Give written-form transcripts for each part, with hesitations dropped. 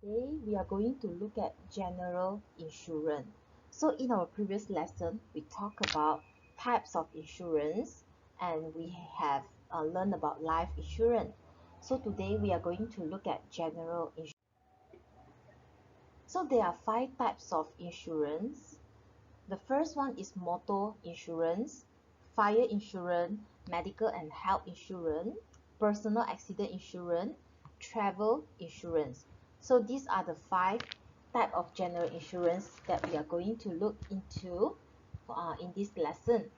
Today we are going to look at general insurance. So in our previous lesson, we talked about types of insurance and we have learned about life insurance. So today we are going to look at general insurance. So there are five types of insurance. The first one is motor insurance, fire insurance, medical and health insurance, personal accident insurance, travel insurance. So these are the five type of general insurance that we are going to look into in this lesson.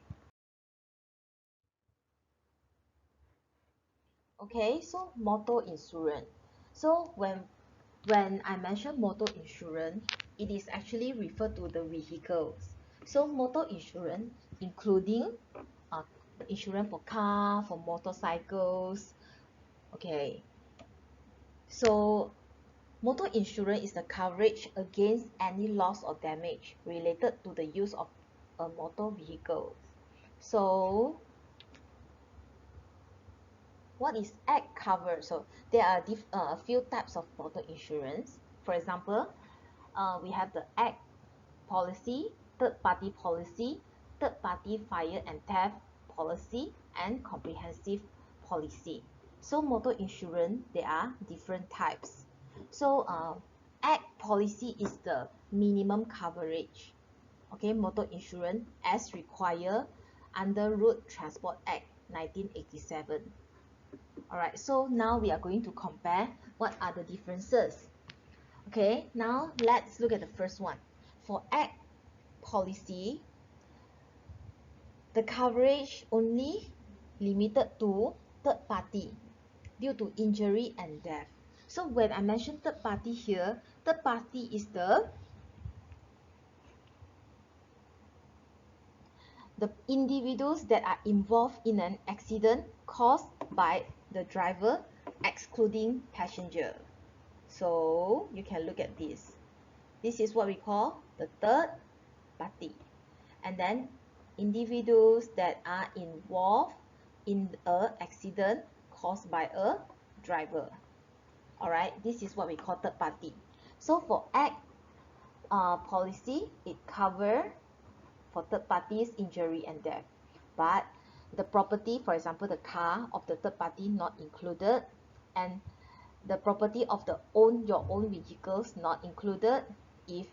Okay, so motor insurance. So when I mention motor insurance, it is actually referred to the vehicles. So motor insurance including uh, insurance for car, for motorcycles. Okay, so motor insurance is the coverage against any loss or damage related to the use of a motor vehicle. So what is act cover? So there are a few types of motor insurance. For example, we have the act policy, third-party policy, third-party fire and theft policy, and comprehensive policy. So motor insurance, there are different types. So act policy is the minimum coverage. Okay, motor insurance as required under Road Transport Act 1987. Alright, so now we are going to compare what are the differences. Okay, now let's look at the first one. For act policy, the coverage only limited to third party due to injury and death. So when I mention third party here, third party is the individuals that are involved in an accident caused by the driver, excluding passenger. So you can look at this. This is what we call the third party. And then individuals that are involved in a accident caused by a driver. Alright, this is what we call third party. So for act policy, it cover for third parties injury and death, but the property, for example the car of the third party, not included, and the property of your own vehicles not included if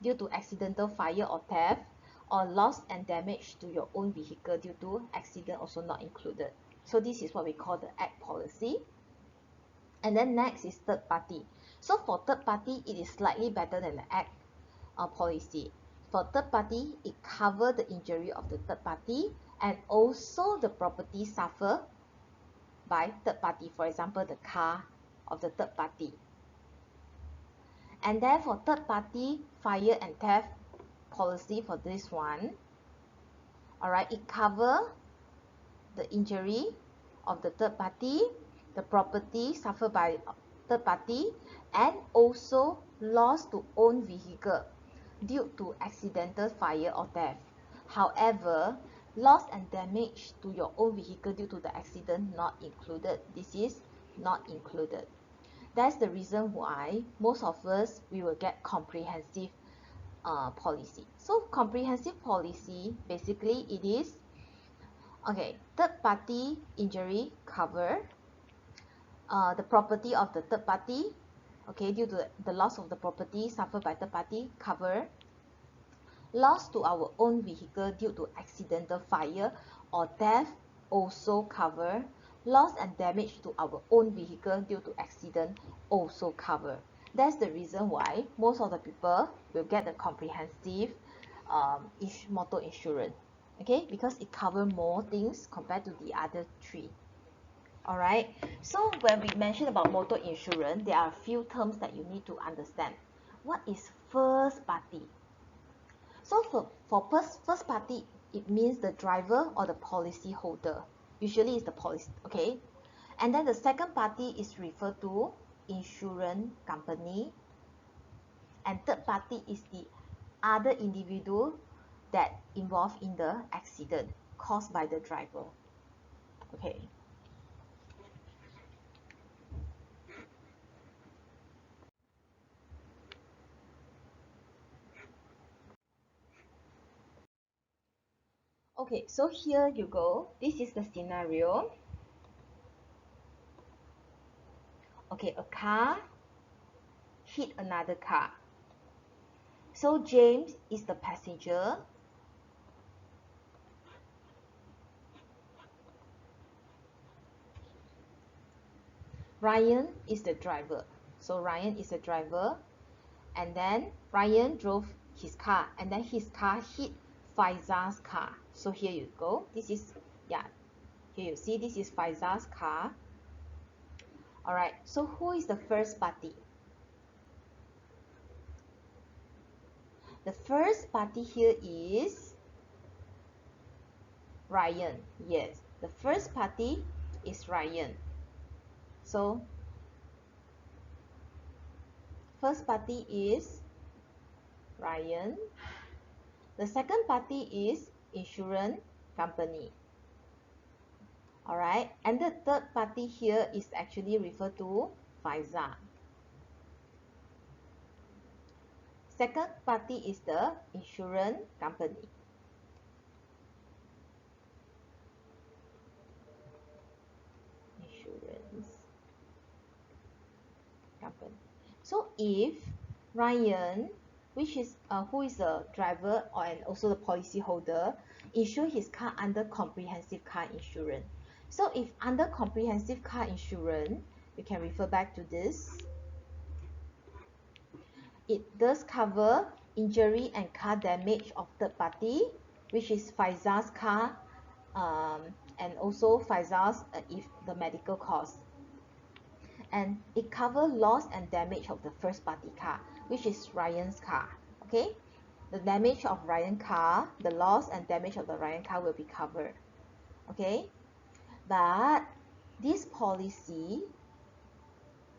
due to accidental fire or theft, or loss and damage to your own vehicle due to accident, also not included. So this is what we call the act policy. And then next is third party. So for third party, it is slightly better than the act policy. For third party, it covers the injury of the third party and also the property suffered by third party, for example the car of the third party. And then for third party fire and theft policy, for this one, alright, it covers the injury of the third party, the property suffered by third party, and also loss to own vehicle due to accidental fire or theft. However, loss and damage to your own vehicle due to the accident not included. This is not included. That's the reason why most of us, we will get comprehensive policy. So comprehensive policy, basically it is, okay, third party injury cover, the property of the third party, okay, due to the loss of the property suffered by third party, cover loss to our own vehicle due to accidental fire or death, also cover loss and damage to our own vehicle due to accident, also cover. That's the reason why most of the people will get the comprehensive motor insurance, okay, because it covers more things compared to the other three. Alright, so when we mention about motor insurance, there are a few terms that you need to understand. What is first party? So for first party, it means the driver or the policy holder. Usually it's the policy, okay? And then the second party is referred to insurance company. And third party is the other individual that involved in the accident caused by the driver. Okay. Okay, so here you go. This is the scenario. Okay, a car hit another car. So James is the passenger. Ryan is the driver. So Ryan is the driver. And then Ryan drove his car. And then his car hit Faiza's car. So here you go. This is, yeah, here you see this is Faiza's car. Alright, so who is the first party? The first party here is Ryan. Yes, the first party is Ryan. So first party is Ryan. The second party is insurance company. Alright, and the third party here is actually referred to Faiza. Second party is the insurance company. Insurance company. So if Ryan, which is who is the driver and also the policy holder, insure his car under comprehensive car insurance. So if under comprehensive car insurance, you can refer back to this. It does cover injury and car damage of third party, which is Faiza's car, and also Faiza's if the medical cost. And it covers loss and damage of the first party car, which is Ryan's car. Okay, the damage of Ryan's car, the loss and damage of the Ryan car will be covered. Okay, but this policy,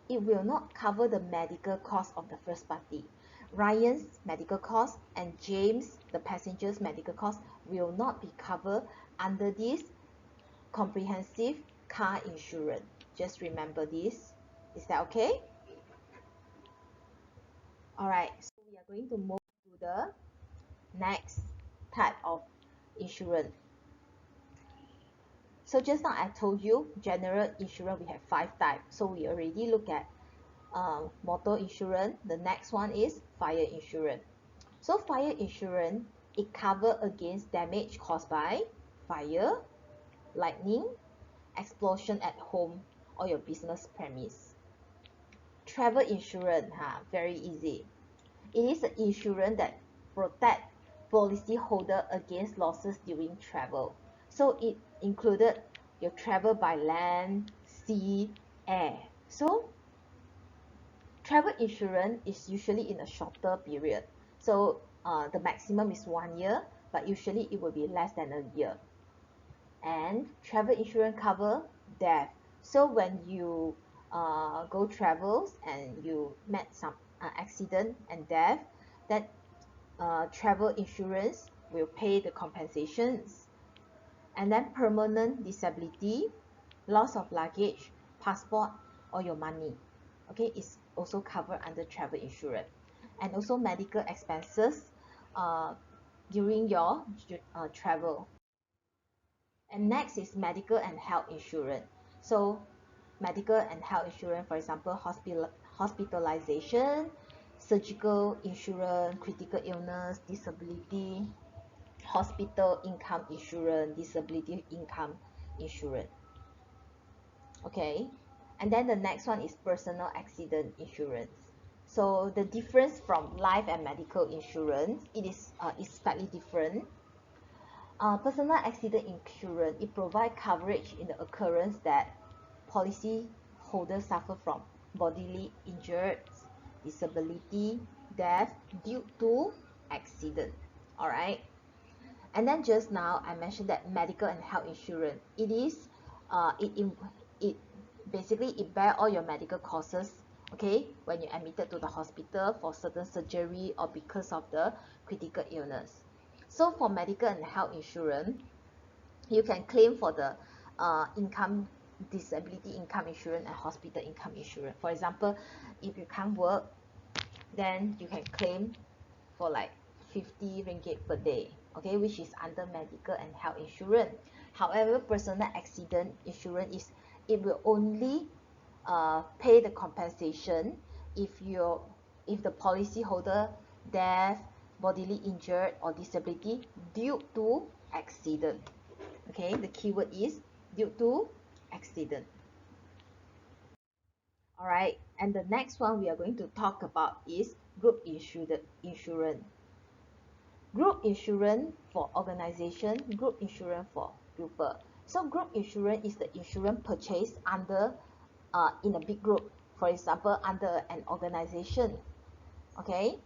it will not cover the medical cost of the first party. Ryan's medical cost and James, the passenger's medical cost, will not be covered under this comprehensive car insurance. Just remember this. Is that okay? Alright, so we are going to move to the next type of insurance. So just now I told you general insurance we have 5 types. So we already look at motor insurance. The next one is fire insurance. So fire insurance, it covers against damage caused by fire, lightning, explosion at home or your business premise. Travel insurance, very easy. It is an insurance that protect policyholder against losses during travel. So it included your travel by land, sea, air. So travel insurance is usually in a shorter period. So the maximum is 1 year, but usually it will be less than a year. And travel insurance cover death. So when you go travels and you met some accident and death, that travel insurance will pay the compensations. And then permanent disability, loss of luggage, passport, or your money, okay, is also covered under travel insurance. And also medical expenses during your travel. And next is medical and health insurance. So medical and health insurance, for example, hospitalization, surgical insurance, critical illness, disability, hospital income insurance, disability income insurance. Okay, and then the next one is personal accident insurance. So the difference from life and medical insurance, it is slightly different. Personal accident insurance, it provides coverage in the occurrence that policy holders suffer from bodily injuries, disability, death due to accident. Alright, and then just now I mentioned that medical and health insurance, it is it basically it bear all your medical costs, okay, when you're admitted to the hospital for certain surgery or because of the critical illness. So for medical and health insurance, you can claim for the income, disability income insurance and hospital income insurance. For example, if you can't work, then you can claim for like 50 ringgit per day. okay, which is under medical and health insurance. However, personal accident insurance is, it will only pay the compensation if the policyholder death, bodily injured or disability due to accident. Okay, the keyword is due to accident. All right, and the next one we are going to talk about is group insurance. Group insurance for organization, group insurance for people. So group insurance is the insurance purchased under in a big group, for example under an organization. Okay,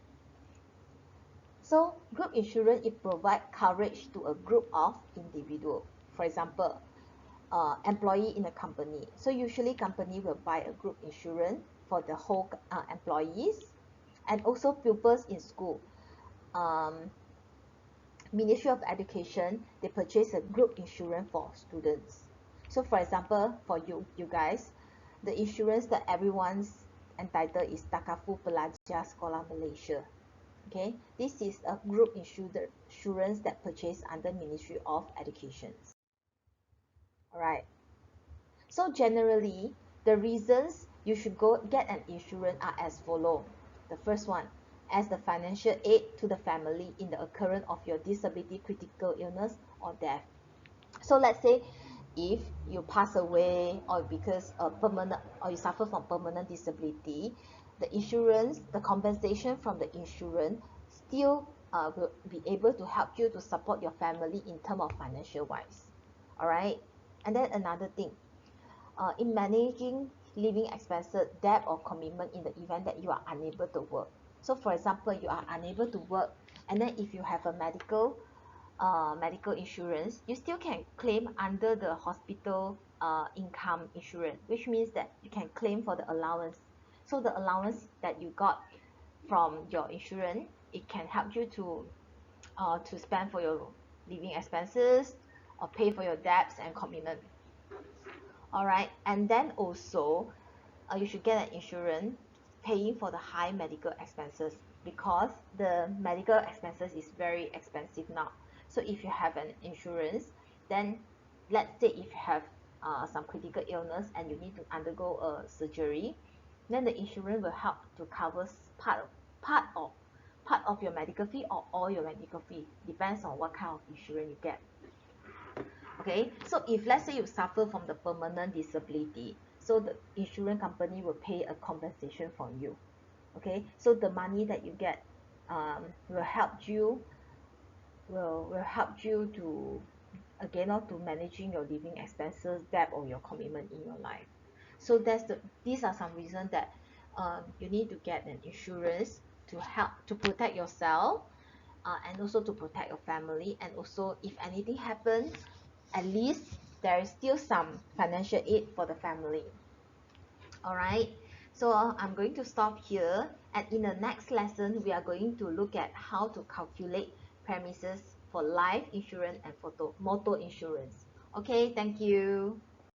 so group insurance, it provides coverage to a group of individuals. For example, employee in a company. So usually company will buy a group insurance for the whole employees, and also pupils in school. Ministry of Education, they purchase a group insurance for students. So for example, for you guys, the insurance that everyone's entitled is Takafu Pelajar Sekolah Malaysia. Okay, this is a group insurance that purchased under Ministry of Education. Alright, so generally, the reasons you should go get an insurance are as follow. The first one, as the financial aid to the family in the occurrence of your disability, critical illness or death. So let's say if you pass away, or because of permanent, or you suffer from permanent disability, the insurance, the compensation from the insurance still will be able to help you to support your family in terms of financial wise. All right, and then another thing, in managing living expenses, debt or commitment in the event that you are unable to work. So for example, you are unable to work, and then if you have a medical insurance, you still can claim under the hospital income insurance, which means that you can claim for the allowance. So the allowance that you got from your insurance, it can help you to spend for your living expenses or pay for your debts and commitment. All right, and then also you should get an insurance paying for the high medical expenses, because the medical expenses is very expensive now. So if you have an insurance, then let's say if you have some critical illness and you need to undergo a surgery, then the insurance will help to cover part of part of your medical fee or all your medical fee, depends on what kind of insurance you get. Okay, so if let's say you suffer from the permanent disability, so the insurance company will pay a compensation for you. Okay, so the money that you get will help you will help you to again not to managing your living expenses, debt or your commitment in your life. So these are some reasons that you need to get an insurance to help to protect yourself, and also to protect your family, and also if anything happens, at least there is still some financial aid for the family. All right, so I'm going to stop here, and in the next lesson we are going to look at how to calculate premises for life insurance and motor insurance. Okay, thank you.